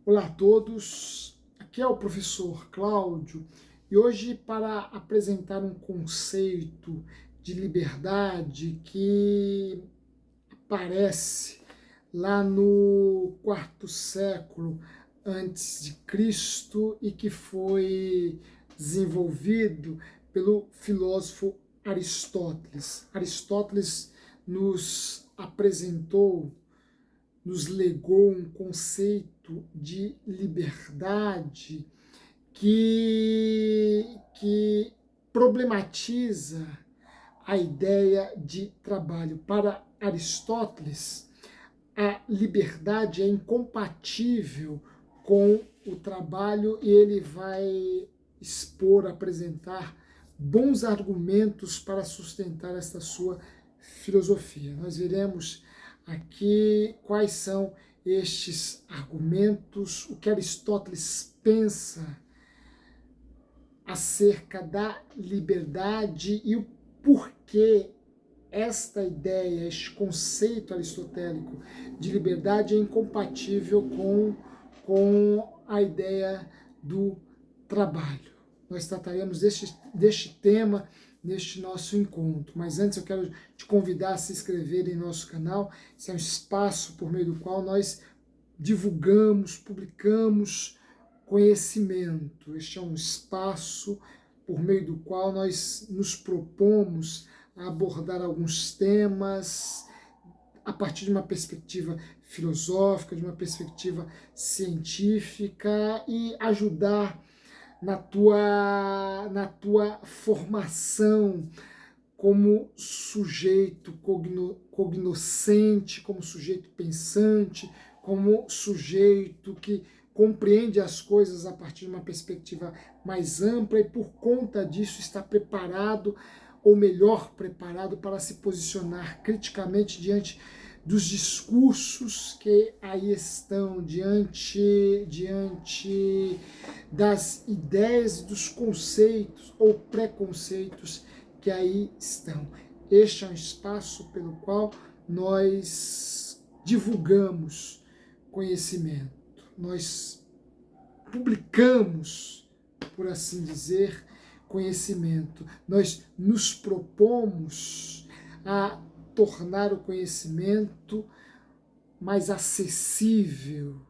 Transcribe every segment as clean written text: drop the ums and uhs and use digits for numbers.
Olá a todos, aqui é o professor Cláudio e hoje para apresentar um conceito de liberdade que aparece lá no quarto século antes de Cristo e que foi desenvolvido pelo filósofo Aristóteles. Aristóteles nos apresentou, nos legou um conceito de liberdade que problematiza a ideia de trabalho. Para Aristóteles, a liberdade é incompatível com o trabalho e ele vai expor, apresentar bons argumentos para sustentar esta sua filosofia. Nós veremos aqui quais são estes argumentos, o que Aristóteles pensa acerca da liberdade e o porquê esta ideia, este conceito aristotélico de liberdade é incompatível com a ideia do trabalho. Nós trataremos deste tema neste nosso encontro, mas antes eu quero te convidar a se inscrever em nosso canal. Esse é um espaço por meio do qual nós divulgamos, publicamos conhecimento. Este é um espaço por meio do qual nós nos propomos a abordar alguns temas a partir de uma perspectiva filosófica, de uma perspectiva científica e ajudar na tua formação como sujeito cognoscente, como sujeito pensante, como sujeito que compreende as coisas a partir de uma perspectiva mais ampla e por conta disso está preparado, ou melhor preparado, para se posicionar criticamente diante dos discursos que aí estão, diante das ideias e dos conceitos ou preconceitos que aí estão. Este é um espaço pelo qual nós divulgamos conhecimento, nós publicamos, por assim dizer, conhecimento. Nós nos propomos a tornar o conhecimento mais acessível,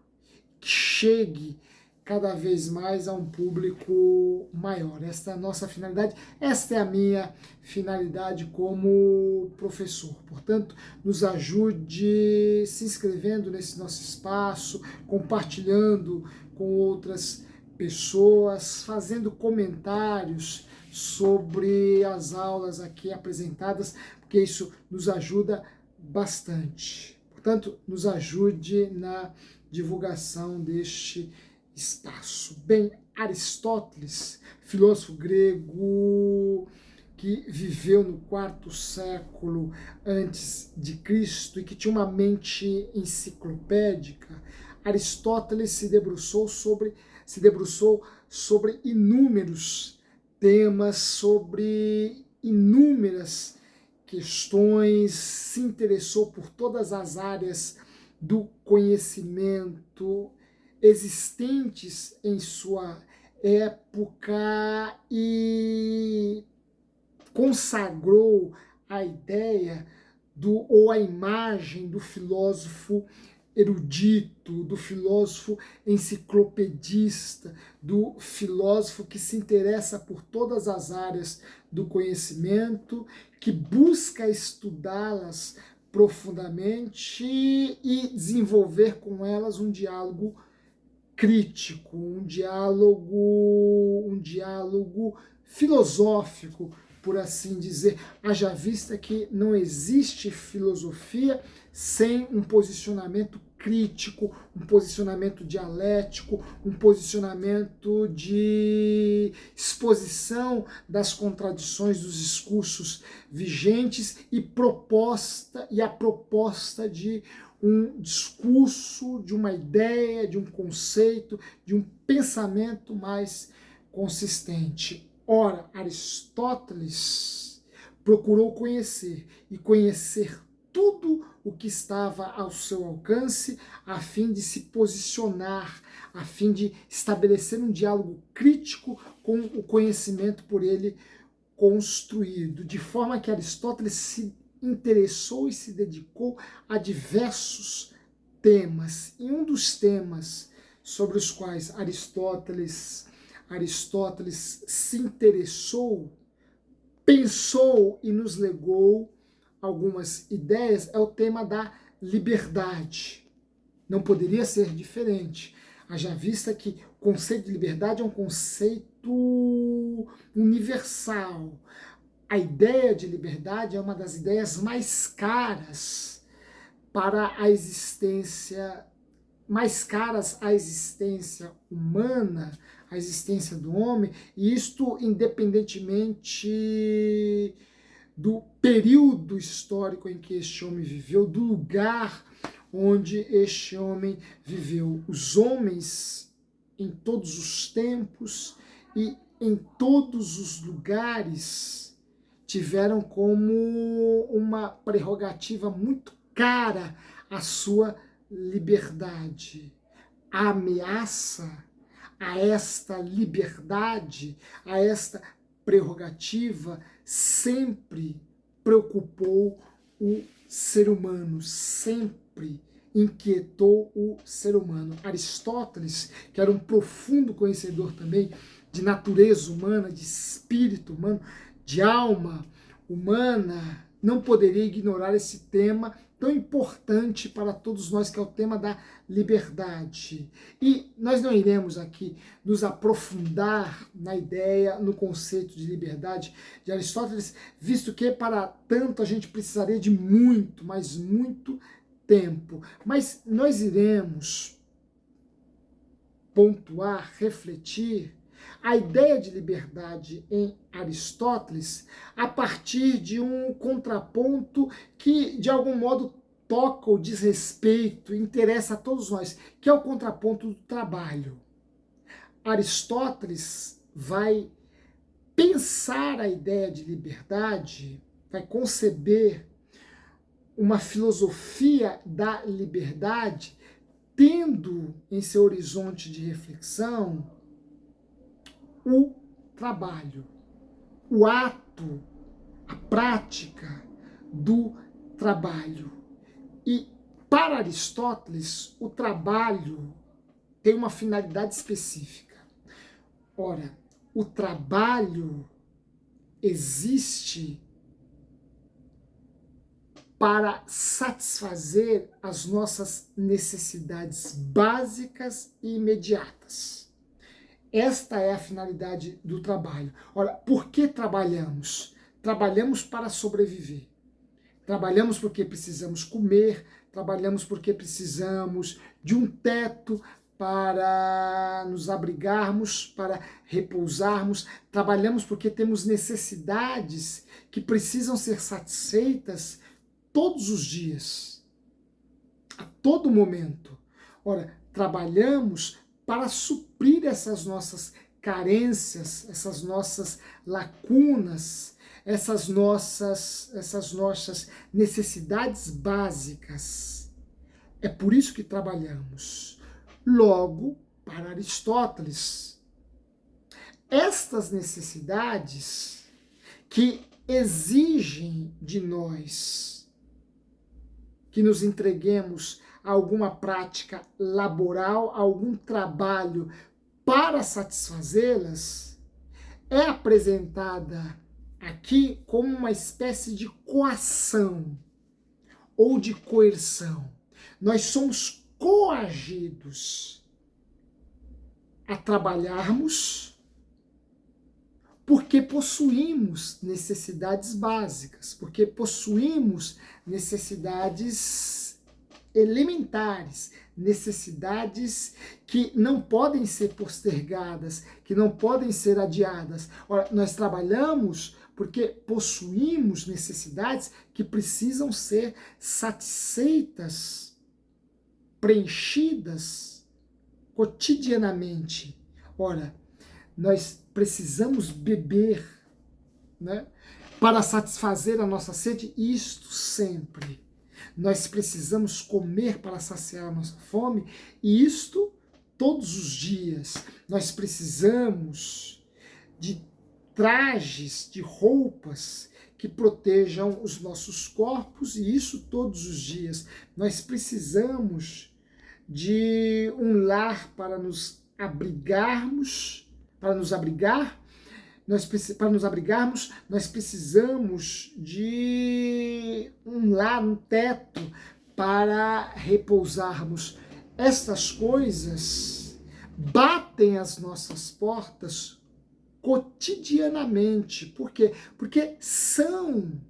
que chegue cada vez mais a um público maior. Esta é a nossa finalidade, esta é a minha finalidade como professor. Portanto, nos ajude se inscrevendo nesse nosso espaço, compartilhando com outras pessoas, fazendo comentários sobre as aulas aqui apresentadas, porque isso nos ajuda bastante. Portanto, nos ajude na divulgação deste espaço. Bem, Aristóteles, filósofo grego que viveu no quarto século antes de Cristo e que tinha uma mente enciclopédica, Aristóteles se debruçou sobre inúmeros temas, sobre inúmeras questões, se interessou por todas as áreas do conhecimento existentes em sua época e consagrou a ideia ou a imagem do filósofo erudito, do filósofo enciclopedista, do filósofo que se interessa por todas as áreas do conhecimento, que busca estudá-las profundamente e desenvolver com elas um diálogo crítico, um diálogo filosófico, por assim dizer, haja vista que não existe filosofia sem um posicionamento crítico, um posicionamento dialético, um posicionamento de exposição das contradições dos discursos vigentes e a proposta de um discurso, de uma ideia, de um conceito, de um pensamento mais consistente. Ora, Aristóteles procurou conhecer, e conhecer tudo o que estava ao seu alcance, a fim de se posicionar, a fim de estabelecer um diálogo crítico com o conhecimento por ele construído, de forma que Aristóteles se interessou e se dedicou a diversos temas. E um dos temas sobre os quais Aristóteles se interessou, pensou e nos legou algumas ideias é o tema da liberdade. Não poderia ser diferente. Haja vista que o conceito de liberdade é um conceito universal. A ideia de liberdade é uma das ideias mais caras para a existência, mais caras à existência humana, à existência do homem, e isto independentemente do período histórico em que este homem viveu, do lugar onde este homem viveu. Os homens, em todos os tempos e em todos os lugares, tiveram como uma prerrogativa muito cara a sua liberdade. A ameaça a esta liberdade, a esta prerrogativa, sempre preocupou o ser humano, sempre inquietou o ser humano. Aristóteles, que era um profundo conhecedor também de natureza humana, de espírito humano, de alma humana, não poderia ignorar esse tema tão importante para todos nós, que é o tema da liberdade. E nós não iremos aqui nos aprofundar na ideia, no conceito de liberdade de Aristóteles, visto que para tanto a gente precisaria de muito, mas muito tempo. Mas nós iremos pontuar, refletir a ideia de liberdade em Aristóteles a partir de um contraponto que, de algum modo, toca ou diz respeito, interessa a todos nós, que é o contraponto do trabalho. Aristóteles vai pensar a ideia de liberdade, vai conceber uma filosofia da liberdade, tendo em seu horizonte de reflexão o trabalho, o ato, a prática do trabalho. E para Aristóteles, o trabalho tem uma finalidade específica. Ora, o trabalho existe para satisfazer as nossas necessidades básicas e imediatas. Esta é a finalidade do trabalho. Ora, por que trabalhamos? Trabalhamos para sobreviver. Trabalhamos porque precisamos comer, trabalhamos porque precisamos de um teto para nos abrigarmos, para repousarmos, trabalhamos porque temos necessidades que precisam ser satisfeitas todos os dias, a todo momento. Ora, trabalhamos para suprir essas nossas carências, essas nossas lacunas, essas nossas necessidades básicas. É por isso que trabalhamos. Logo, para Aristóteles, estas necessidades que exigem de nós que nos entreguemos a alguma prática laboral, a algum trabalho para satisfazê-las, é apresentada aqui como uma espécie de coação ou de coerção. Nós somos coagidos a trabalharmos porque possuímos necessidades básicas, porque possuímos necessidades elementares, necessidades que não podem ser postergadas, que não podem ser adiadas. Ora, nós trabalhamos porque possuímos necessidades que precisam ser satisfeitas, preenchidas cotidianamente. Ora, nós precisamos beber, né, para satisfazer a nossa sede, isto sempre. nós precisamos comer para saciar a nossa fome, e isto todos os dias. Nós precisamos de trajes, de roupas que protejam os nossos corpos, e isso todos os dias. Nós precisamos de um lar para nos abrigarmos, para nos abrigar. Para nos abrigarmos, nós precisamos de um lar, um teto para repousarmos. Estas coisas batem às nossas portas cotidianamente. Por quê? Porque são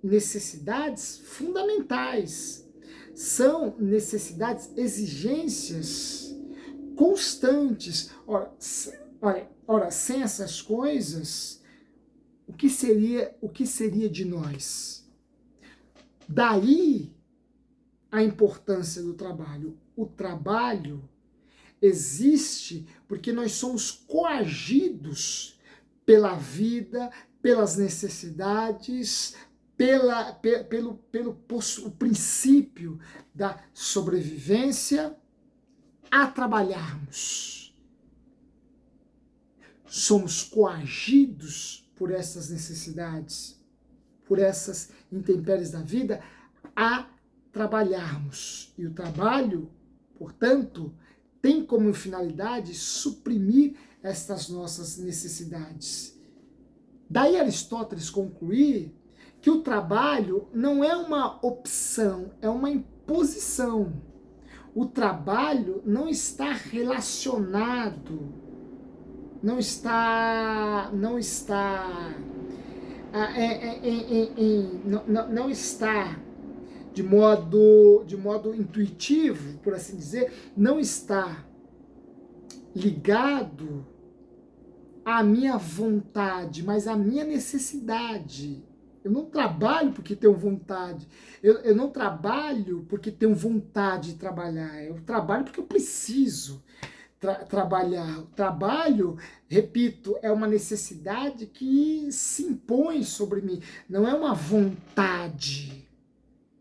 necessidades fundamentais, são necessidades, exigências constantes. Ora, sem essas coisas, o que seria de nós? Daí a importância do trabalho. O trabalho existe porque nós somos coagidos pela vida, pelas necessidades, pelo princípio da sobrevivência a trabalharmos. Somos coagidos por essas necessidades, por essas intempéries da vida, a trabalharmos. E o trabalho, portanto, tem como finalidade suprimir estas nossas necessidades. Daí Aristóteles concluir que o trabalho não é uma opção, é uma imposição. O trabalho não está relacionado, não está de modo intuitivo, por assim dizer, não está ligado à minha vontade, mas à minha necessidade. Eu não trabalho porque tenho vontade. Eu não trabalho porque tenho vontade de trabalhar. Eu trabalho porque eu preciso trabalhar. O trabalho, repito, é uma necessidade que se impõe sobre mim. Não é uma vontade.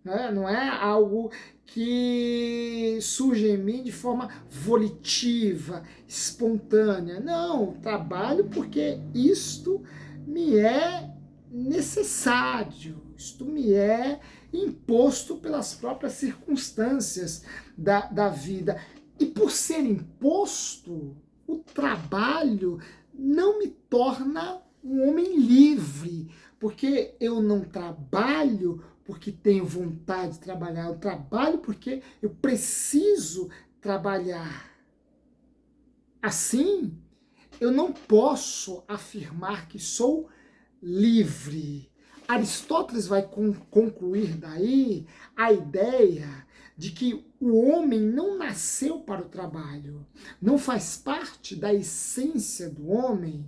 Não é algo que surge em mim de forma volitiva, espontânea. Não, trabalho porque isto me é necessário, isto me é imposto pelas próprias circunstâncias da vida. E por ser imposto, o trabalho não me torna um homem livre, porque eu não trabalho porque tenho vontade de trabalhar, eu trabalho porque eu preciso trabalhar. Assim, eu não posso afirmar que sou livre. Aristóteles vai concluir daí a ideia de que o homem não nasceu para o trabalho, não faz parte da essência do homem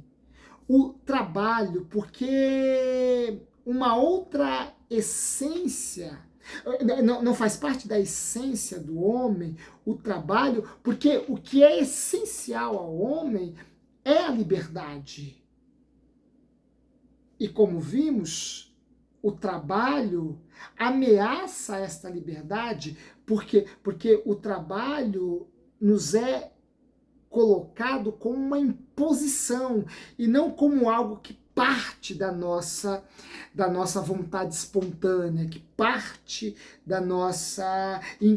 o trabalho, porque uma outra essência, não faz parte da essência do homem o trabalho, porque o que é essencial ao homem é a liberdade. E como vimos, o trabalho ameaça esta liberdade, porque o trabalho nos é colocado como uma imposição e não como algo que parte da nossa vontade espontânea, que parte da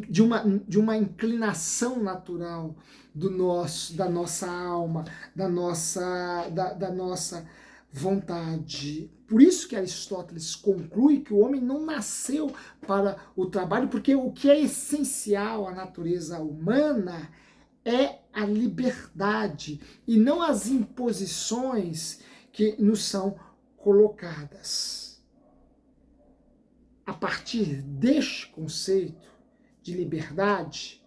de uma inclinação natural da nossa alma, da nossa vontade. Por isso que Aristóteles conclui que o homem não nasceu para o trabalho, porque o que é essencial à natureza humana é a liberdade e não as imposições que nos são colocadas. A partir deste conceito de liberdade,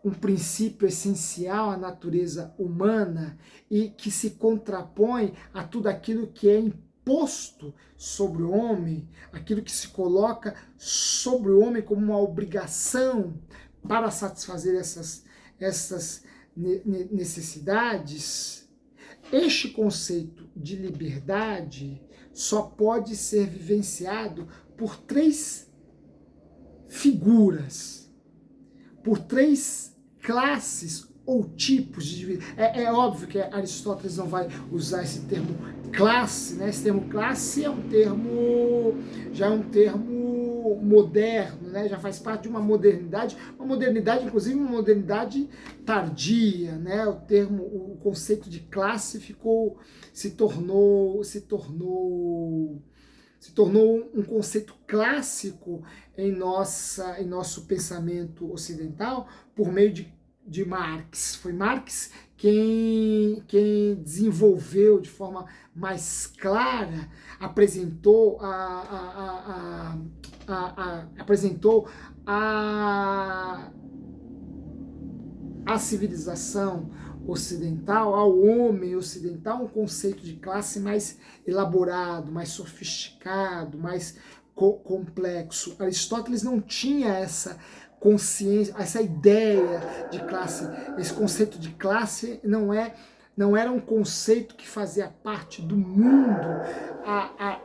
um princípio essencial à natureza humana e que se contrapõe a tudo aquilo que é imposto sobre o homem, aquilo que se coloca sobre o homem como uma obrigação para satisfazer essas necessidades. Este conceito de liberdade só pode ser vivenciado por três figuras, por três classes ou tipos de vida. É óbvio que Aristóteles não vai usar esse termo classe, né? Esse termo classe é um termo, já é um termo moderno, né? Já faz parte de uma modernidade inclusive uma modernidade tardia, né? O conceito de classe se tornou um conceito clássico em nosso pensamento ocidental por meio de Marx. Foi Marx quem desenvolveu de forma mais clara, apresentou a civilização ocidental, ao homem ocidental, um conceito de classe mais elaborado, mais sofisticado, mais complexo. Aristóteles não tinha essa consciência, essa ideia de classe. Esse conceito de classe não era um conceito que fazia parte do mundo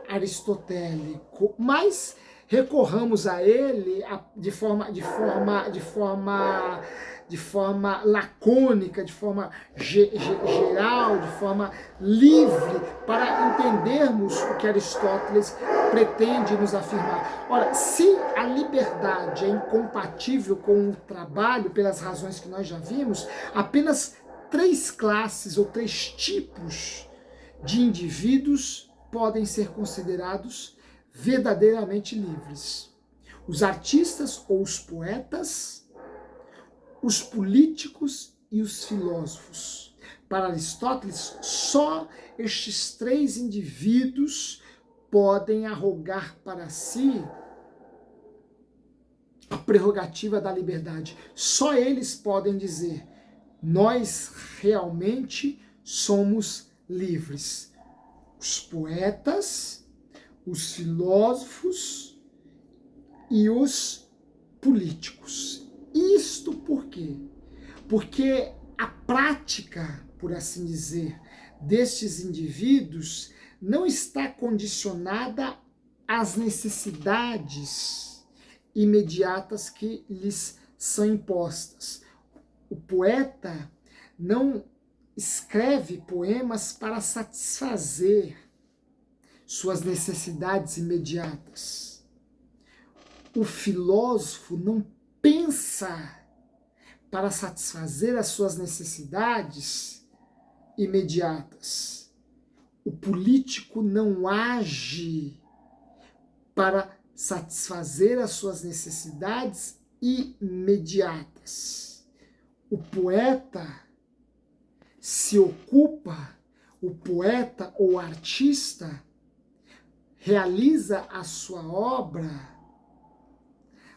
aristotélico, mas recorramos a ele de forma lacônica, de forma geral, de forma livre, para entendermos o que Aristóteles pretende nos afirmar. Ora, se a liberdade é incompatível com o trabalho, pelas razões que nós já vimos, apenas três classes ou três tipos de indivíduos podem ser considerados verdadeiramente livres: os artistas ou os poetas, os políticos e os filósofos. Para Aristóteles, só estes três indivíduos podem arrogar para si a prerrogativa da liberdade. Só eles podem dizer: nós realmente somos livres. Os poetas, os filósofos e os políticos. Isto por quê? Porque a prática, por assim dizer, destes indivíduos não está condicionada às necessidades imediatas que lhes são impostas. O poeta não escreve poemas para satisfazer suas necessidades imediatas. O filósofo não pensa para satisfazer as suas necessidades imediatas. O político não age para satisfazer as suas necessidades imediatas. O poeta se ocupa, o poeta ou artista realiza a sua obra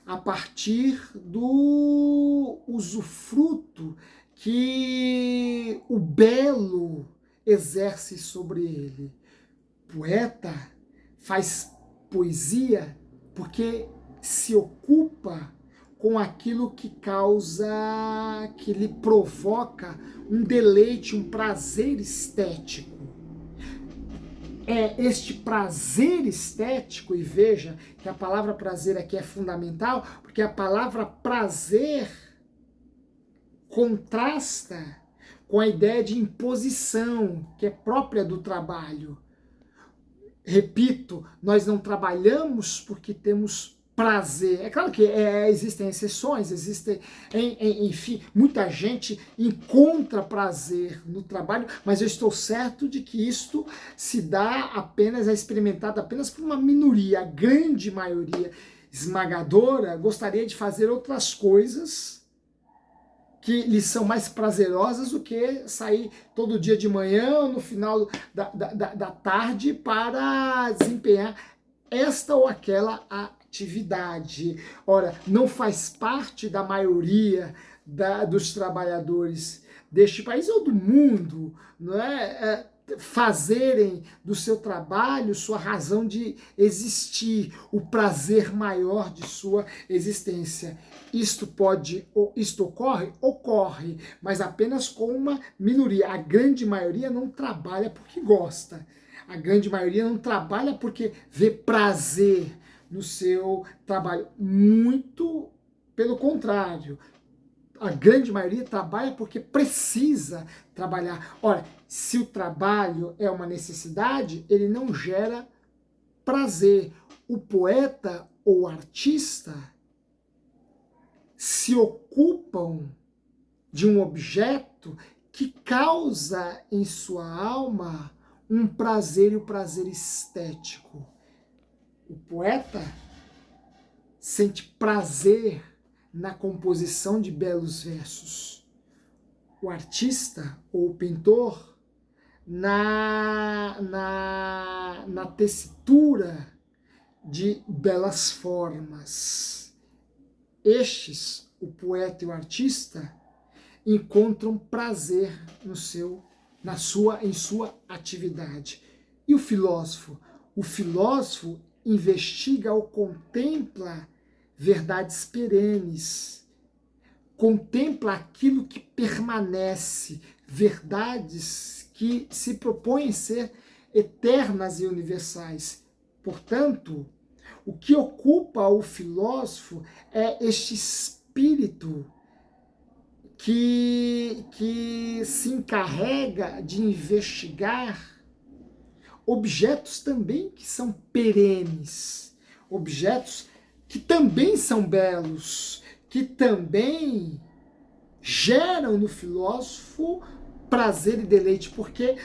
a partir do usufruto que o belo exerce sobre ele. O poeta faz poesia porque se ocupa com aquilo que que lhe provoca um deleite, um prazer estético. É este prazer estético, e veja que a palavra prazer aqui é fundamental, porque a palavra prazer contrasta com a ideia de imposição, que é própria do trabalho. Repito, nós não trabalhamos porque temos prazer. É claro que existem exceções, enfim, muita gente encontra prazer no trabalho, mas eu estou certo de que isto é experimentado apenas por uma minoria. A grande maioria esmagadora gostaria de fazer outras coisas que lhes são mais prazerosas do que sair todo dia de manhã ou no final da tarde para desempenhar esta ou aquela atividade. Ora, não faz parte da maioria dos trabalhadores deste país ou do mundo, não é? Fazerem do seu trabalho sua razão de existir, o prazer maior de sua existência. Isto ocorre? Ocorre, mas apenas com uma minoria. A grande maioria não trabalha porque gosta. A grande maioria não trabalha porque vê prazer no seu trabalho. Muito pelo contrário. A grande maioria trabalha porque precisa trabalhar. Ora, se o trabalho é uma necessidade, ele não gera prazer. O poeta ou o artista se ocupam de um objeto que causa em sua alma um prazer, e o prazer estético. O poeta sente prazer na composição de belos versos. O artista ou o pintor na tessitura de belas formas. Estes, o poeta e o artista, encontram prazer em sua atividade. E o filósofo? O filósofo investiga ou contempla verdades perenes, contempla aquilo que permanece, verdades que se propõem ser eternas e universais. Portanto, o que ocupa o filósofo é este espírito que se encarrega de investigar objetos também que são perenes, objetos que também são belos, que também geram no filósofo prazer e deleite, porque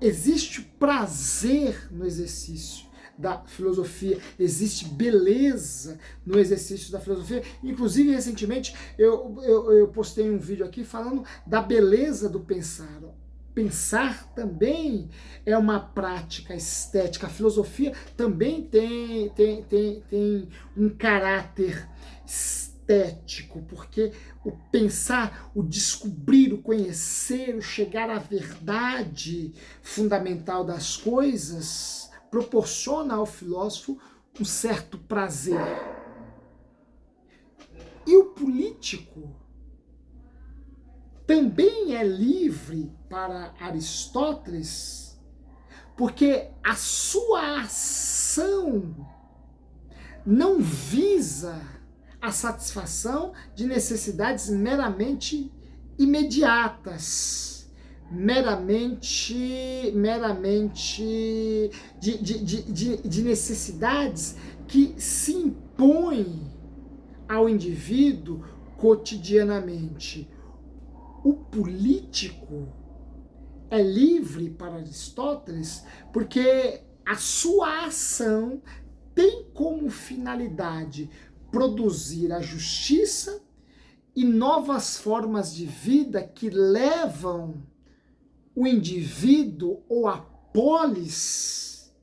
existe prazer no exercício da filosofia, existe beleza no exercício da filosofia. Inclusive, recentemente, eu postei um vídeo aqui falando da beleza do pensar. Pensar também é uma prática estética. A filosofia também tem um caráter estético, porque o pensar, o descobrir, o conhecer, o chegar à verdade fundamental das coisas proporciona ao filósofo um certo prazer. E o político também é livre para Aristóteles, porque a sua ação não visa a satisfação de necessidades meramente imediatas, meramente de necessidades que se impõem ao indivíduo cotidianamente. O político é livre para Aristóteles porque a sua ação tem como finalidade produzir a justiça e novas formas de vida que levam o indivíduo ou a polis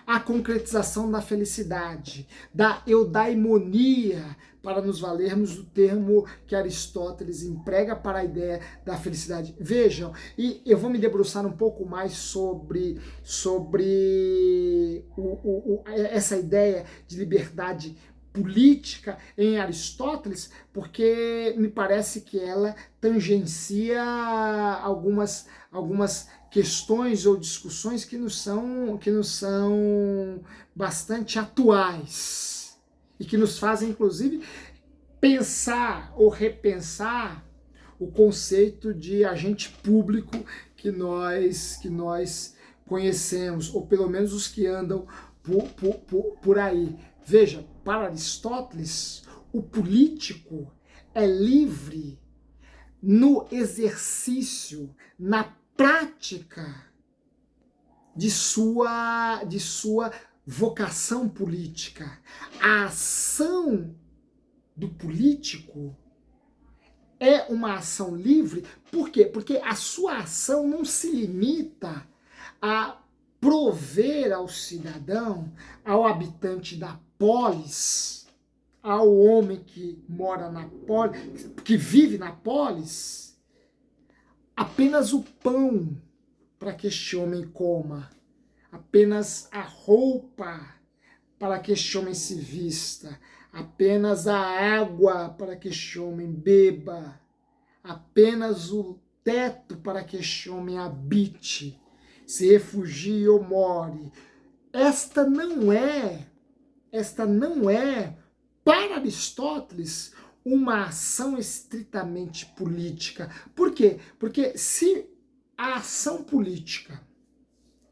à concretização da felicidade, da eudaimonia, para nos valermos do termo que Aristóteles emprega para a ideia da felicidade. Vejam, e eu vou me debruçar um pouco mais sobre essa ideia de liberdade política em Aristóteles, porque me parece que ela tangencia algumas questões ou discussões que nos são bastante atuais e que nos fazem, inclusive, pensar ou repensar o conceito de agente público que nós conhecemos, ou pelo menos os que andam por aí. Veja, para Aristóteles, o político é livre no exercício, na prática de sua vocação política. A ação do político é uma ação livre. Por quê? Porque a sua ação não se limita a prover ao cidadão, ao habitante da polis, ao homem que mora na polis, que vive na polis, apenas o pão para que este homem coma, apenas a roupa para que este homem se vista, apenas a água para que este homem beba, apenas o teto para que este homem habite. se refugie ou more. Esta não é, para Aristóteles, uma ação estritamente política. Por quê? Porque se a ação política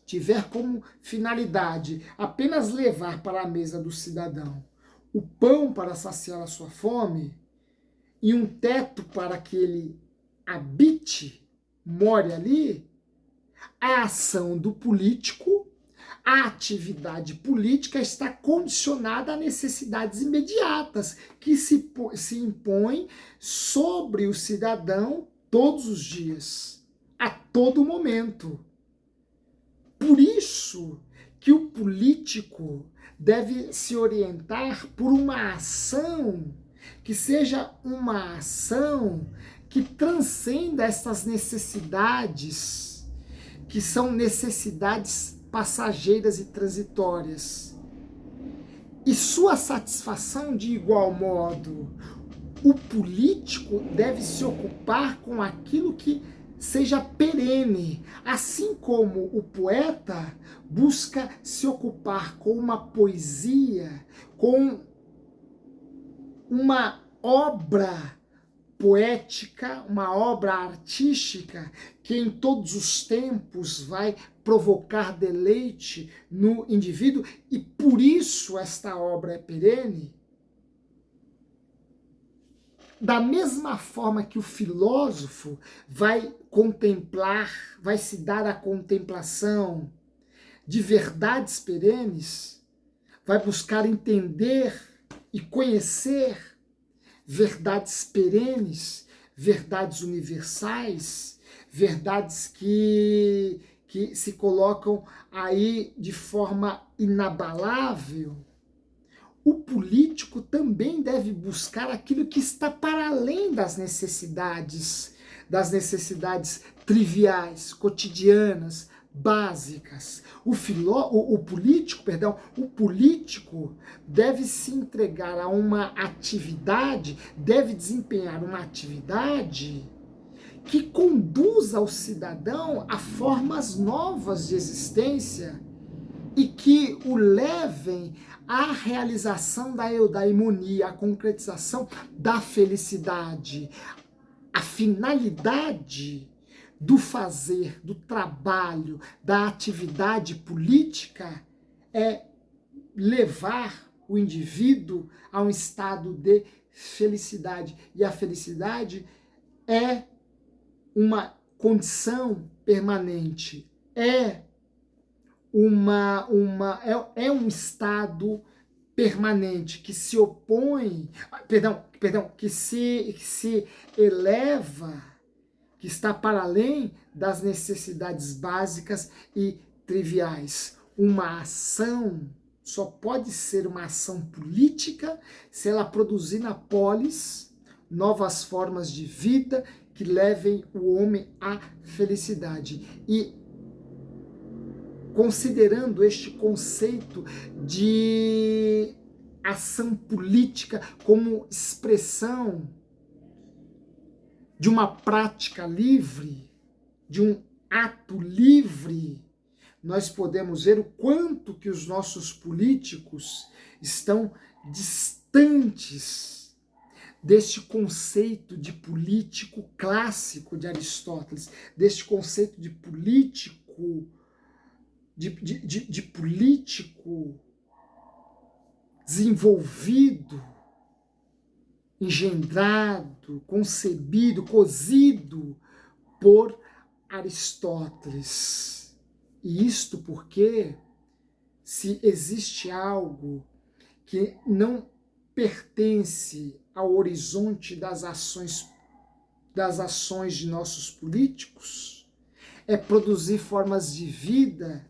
tiver como finalidade apenas levar para a mesa do cidadão o pão para saciar a sua fome e um teto para que ele habite, more ali, a ação do político, a atividade política está condicionada a necessidades imediatas que se impõem sobre o cidadão todos os dias, a todo momento. Por isso que o político deve se orientar por uma ação que seja uma ação que transcenda essas necessidades, que são necessidades passageiras e transitórias. E sua satisfação de igual modo. O político deve se ocupar com aquilo que seja perene, assim como o poeta busca se ocupar com uma poesia, com uma obra poética, uma obra artística que em todos os tempos vai provocar deleite no indivíduo e por isso esta obra é perene. Da mesma forma que o filósofo vai contemplar, vai se dar a contemplação de verdades perenes, vai buscar entender e conhecer verdades perenes, verdades universais, verdades que se colocam aí de forma inabalável. O político também deve buscar aquilo que está para além das necessidades triviais, cotidianas, básicas. O político deve se entregar a uma atividade, deve desempenhar uma atividade que conduza o cidadão a formas novas de existência e que o levem à realização da eudaimonia, à concretização da felicidade. A finalidade do fazer, do trabalho, da atividade política é levar o indivíduo a um estado de felicidade. E a felicidade é uma condição permanente, é um estado permanente que se opõe, que se eleva, que está para além das necessidades básicas e triviais. Uma ação só pode ser uma ação política se ela produzir na polis novas formas de vida que levem o homem à felicidade. E considerando este conceito de ação política como expressão de uma prática livre, de um ato livre, nós podemos ver o quanto que os nossos políticos estão distantes deste conceito de político clássico de Aristóteles, deste conceito de político desenvolvido, engendrado, concebido, cozido por Aristóteles. E isto porque, se existe algo que não pertence ao horizonte das ações de nossos políticos, é produzir formas de vida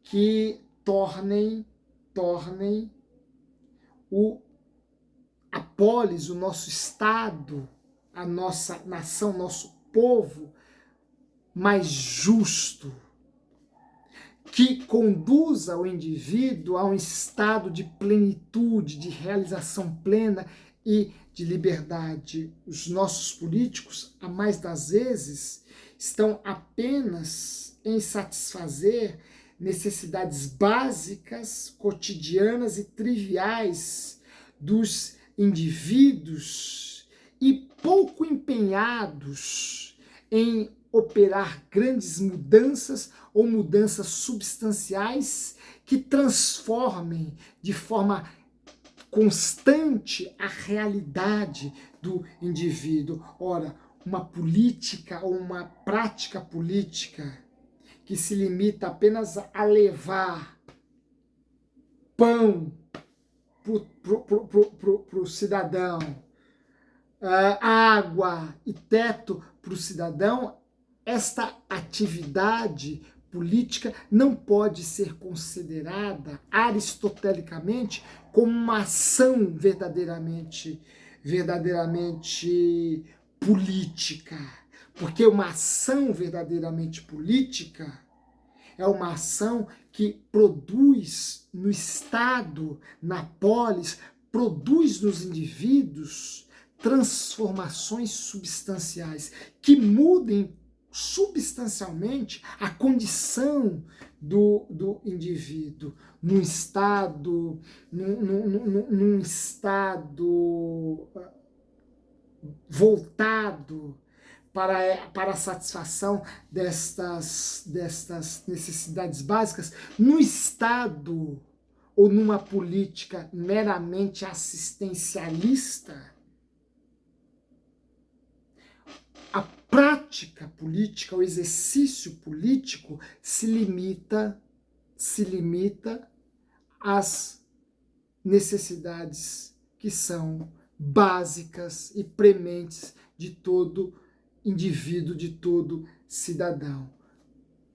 que tornem a polis, o nosso Estado, a nossa nação, nosso povo mais justo, que conduza o indivíduo a um estado de plenitude, de realização plena e de liberdade. Os nossos políticos, a mais das vezes, estão apenas em satisfazer necessidades básicas, cotidianas e triviais dos indivíduos e pouco empenhados em operar grandes mudanças ou mudanças substanciais que transformem de forma constante a realidade do indivíduo. Ora, uma política ou uma prática política que se limita apenas a levar pão para o cidadão, água e teto para o cidadão, esta atividade política não pode ser considerada aristotelicamente como uma ação verdadeiramente política. Porque uma ação verdadeiramente política é uma ação que produz no Estado, na polis, produz nos indivíduos transformações substanciais que mudem substancialmente a condição do indivíduo num estado voltado para a satisfação destas necessidades básicas, no Estado ou numa política meramente assistencialista. A prática política, o exercício político se limita às necessidades que são básicas e prementes de todo indivíduo, de todo cidadão.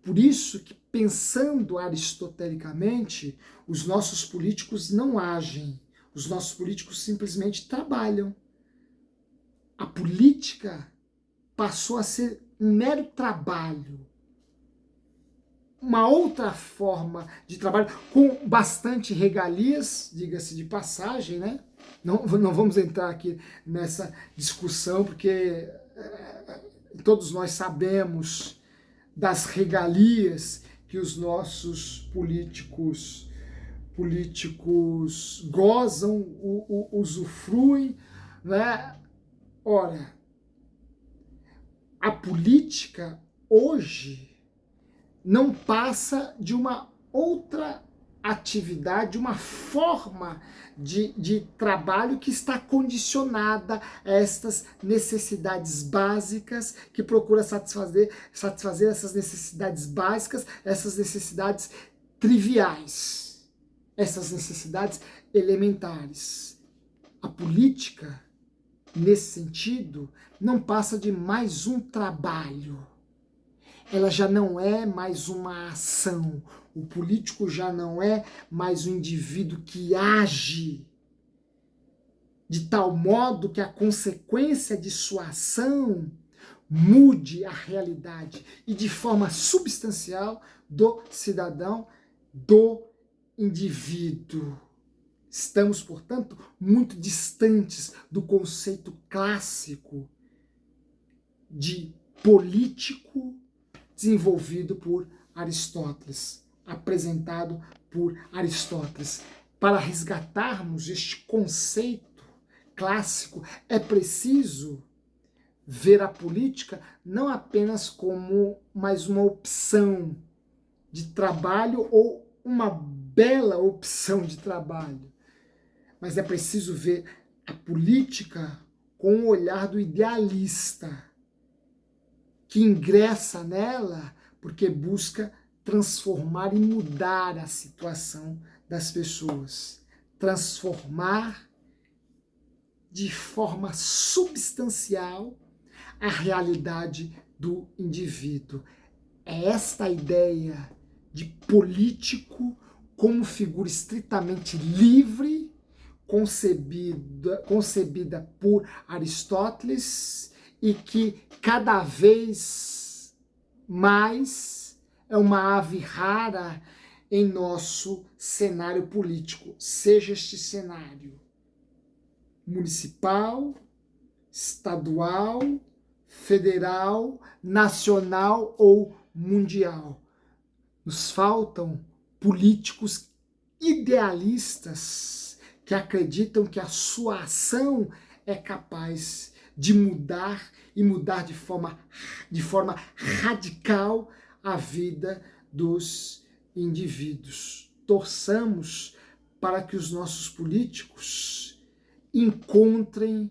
Por isso que, pensando aristotelicamente, os nossos políticos não agem, os nossos políticos simplesmente trabalham. A política passou a ser um mero trabalho, uma outra forma de trabalho, com bastante regalias, diga-se de passagem, né? Não vamos entrar aqui nessa discussão, porque todos nós sabemos das regalias que os nossos políticos gozam, usufruem, né? Ora, a política hoje não passa de uma outra atividade, uma forma de trabalho que está condicionada a estas necessidades básicas, que procura satisfazer essas necessidades básicas, essas necessidades triviais, essas necessidades elementares. A política, nesse sentido, não passa de mais um trabalho. Ela já não é mais uma ação. O político já não é mais um indivíduo que age de tal modo que a consequência de sua ação mude a realidade e de forma substancial do cidadão, do indivíduo. Estamos, portanto, muito distantes do conceito clássico de político desenvolvido por Aristóteles, apresentado por Aristóteles. Para resgatarmos este conceito clássico, é preciso ver a política não apenas como mais uma opção de trabalho ou uma bela opção de trabalho, mas é preciso ver a política com o olhar do idealista, que ingressa nela porque busca transformar e mudar a situação das pessoas. Transformar de forma substancial a realidade do indivíduo. É esta a ideia de político como figura estritamente livre, concebida por Aristóteles, e que cada vez mais é uma ave rara em nosso cenário político, seja este cenário municipal, estadual, federal, nacional ou mundial. Nos faltam políticos idealistas que acreditam que a sua ação é capaz de mudar e mudar de forma radical a vida dos indivíduos. Torçamos para que os nossos políticos encontrem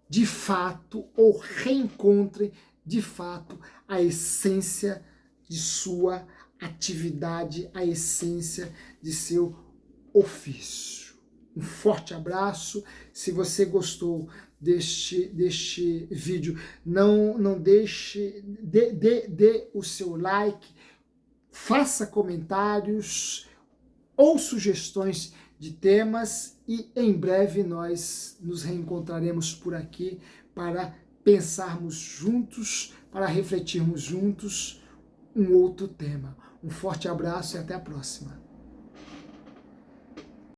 de fato ou reencontrem de fato a essência de sua atividade, a essência de seu ofício. Um forte abraço. Se você gostou deste vídeo, não deixe, dê o seu like, faça comentários ou sugestões de temas e em breve nós nos reencontraremos por aqui para pensarmos juntos, para refletirmos juntos um outro tema. Um forte abraço e até a próxima.